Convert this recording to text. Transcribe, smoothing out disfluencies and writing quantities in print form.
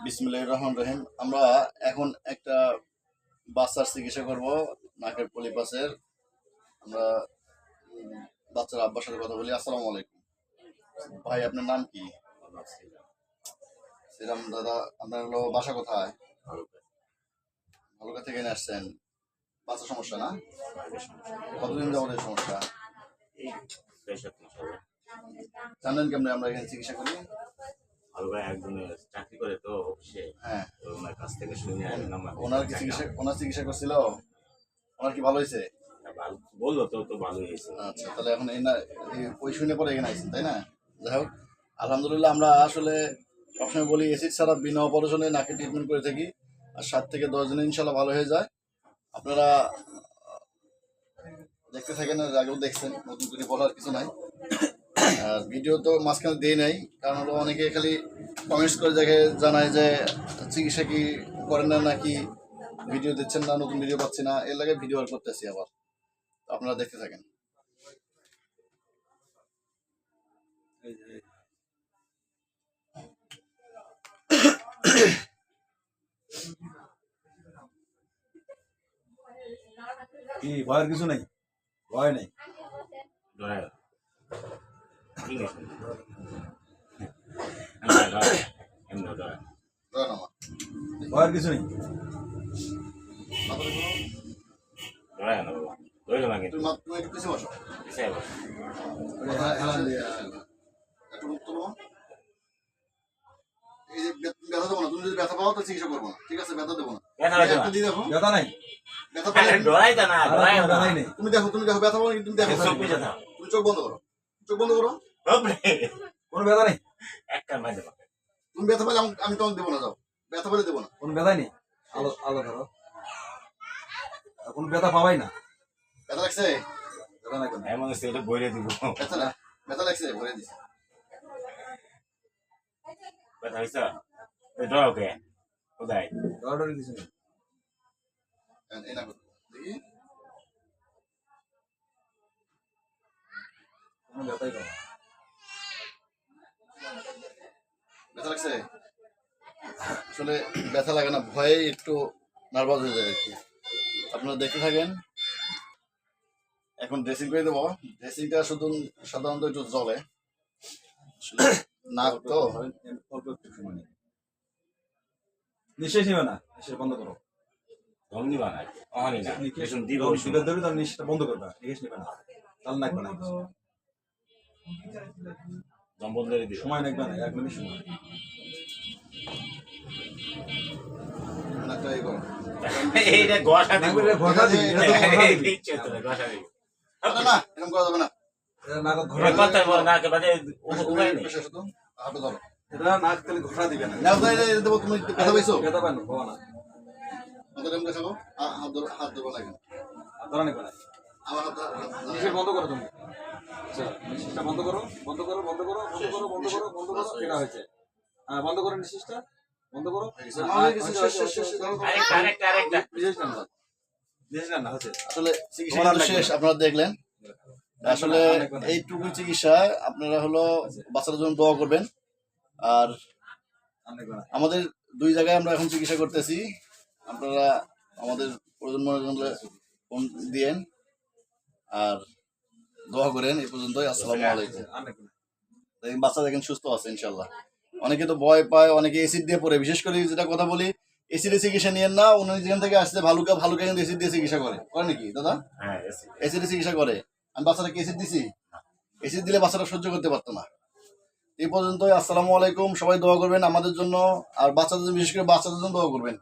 বিসমিল্লাহির রহমানির রহিম। আমরা এখন একটা বাচ্চার চিকিৎসা করব, নাকের পলিপাসের। আমরা বাচ্চার আব্বার সাথে কথা বলি। আসসালামু আলাইকুম ভাই, আপনার নাম কি? শ্রীরাম দাদা, আপনার হলো বাসা কোথায়? ভালুকা থেকে এনে আসছেন। বাচ্চার সমস্যা না? কতদিন যাবত এই সমস্যা? জানেন কেমনে আমরা এখানে চিকিৎসা করি? চাকরি করে তো অফিসে, হ্যাঁ, ওনার কাছ থেকে শুনে ওনার চিকিৎসা করছিল। ওনার কি ভালো হয়েছে? বললো তো ভালোই হয়েছে। আচ্ছা, তাহলে এখন ওই শুনে পরে এখানে আইছেন, তাই না? যাই হোক, আলহামদুলিল্লাহ। আমরা আসলে সবসময় বলি এসিড ছাড়া বিনা অপারেশনে নাকে ট্রিটমেন্ট করে থাকি, আর 7 থেকে 10 দিনে ইনশাল্লাহ ভালো হয়ে যায়। আপনারা দেখতে থাকেন, আর আগেও দেখছেন, নতুন করে বলার কিছু নাই। আর ভিডিও তো মাঝখানে দিয়ে নাই, কারণ হলো অনেকে খালি কমেন্টস করে দেখে জানায় যে চিকিৎসা কি করেন না, নাকি ভিডিও দিচ্ছেন না, নতুন ভিডিও পাচ্ছি না, এর লাগে ভিডিও আর করতেছি আবার। আপনারা দেখতে থাকেন। কি ভয়ের কিছু নেই, ভয় নেই। ভয়ের কিছু নেই। ব্যথা দেবো না, তুমি যদি ব্যথা পাও তো চিকিৎসা করবো না, ঠিক আছে? ব্যথা দেবো না, একটা দিয়ে দেখো। ব্যথা নাই, ব্যথা পাই ব্যথাই নেই। তুমি দেখো, ব্যথা পাও নাকি? তুমি দেখো, তুমি চোখ বন্ধ করো, চোখ বন্ধ করো। কোনো ব্যথা নেই। তুমি ব্যথা পেলে আমি তোমাকে দেবো না, যাও। ব্যথা পেলে দেবো না, কোনো ব্যথাই নেই। আলো আলো ধরো, কোনো ব্যথা পাবাই না। ব্যথা লাগছে? ব্যথা নাই কোনো। ব্যথা না, ব্যথা লাগছে, ভরে দিছি। ডরাডরি কিছু নেই। এই না করো, দেখি। কোনো ব্যথাই পাবা। ব্যথা লাগছে? আসলে ব্যথা লাগে না, ভয়ে একটু নার্ভাস হয়ে যায় আর কি। আপনারা দেখতে থাকেন। এখন ড্রেসিং করে দেবো। ড্রেসিংটা শুধু সাধারণত একটু জলে, নাক তো। অল্প একটু সময় নেই। নিঃশ্বাস নিবে না, নিঃশ্বাস বন্ধ করো। নিঃশ্বাস ধরে তার নিঃশ্বাসটা বন্ধ করবে, নিঃশ্বাস নিবে না, তাহলে নাকবে না। সময় নাকবে না, 1 মিনিট সময়। নাকটা এই করো। ঘষা দিবি, না, না, এরকম করা যাবে না। নাক ঘষা পেশা শুধু হাঁটু ধরো। এটা নাক তাহলে ঘষা দিবে না। নাক ধরে দেবো। তুমি ব্যথা পাইছো? ব্যথা পায় না, পাবা না। আমাদের এরকম দেখাবো। হাত দেবো না, কেন? ধরা নিবে না। আমার হাত নিঃশ্বাস বন্ধ করো তুমি। আচ্ছা, নিঃশ্বাসটা বন্ধ করো, বন্ধ করো, বন্ধ করো, বন্ধ করো, বন্ধ করো, বন্ধ করো। এটা হয়েছে। হ্যাঁ, বন্ধ করো নিঃশ্বাসটা, বন্ধ করো। আসলে চিকিৎসা শেষ, আপনারা দেখলেন। আসলে এইটুকু চিকিৎসা আপনারা হলো বাচ্চাদের জন্য দোয়া করবেন। আর আমাদের 2 জায়গায় আমরা এখন চিকিৎসা করতেছি, আপনারা আমাদের প্রয়োজন মনে করলে ফোন দিয়েন আর দোয়া করেন। এই পর্যন্তই। আসসালামু আলাইকুম। বাচ্চা দেখেন সুস্থ আছে ইনশাল্লাহ। অনেকে তো ভয় পায়, অনেকে এসিড দিয়ে পড়ে। বিশেষ করে যেটা কথা বলি, এসিডে চিকিৎসা নিয়েন না। উনি যেখান থেকে আসছে ভালুকা কিন্তু এসিড দিয়ে চিকিৎসা করে নাকি দাদা? এসিডে চিকিৎসা করে। আমি বাচ্চাটাকে এসিড দিছি, এসিড দিলে বাচ্চাটা সহ্য করতে পারতো না। এই পর্যন্তই। আসসালামু আলাইকুম। সবাই দোয়া করবেন আমাদের জন্য, আর বাচ্চাদের, বিশেষ করে বাচ্চাদের জন্য দোয়া করবেন।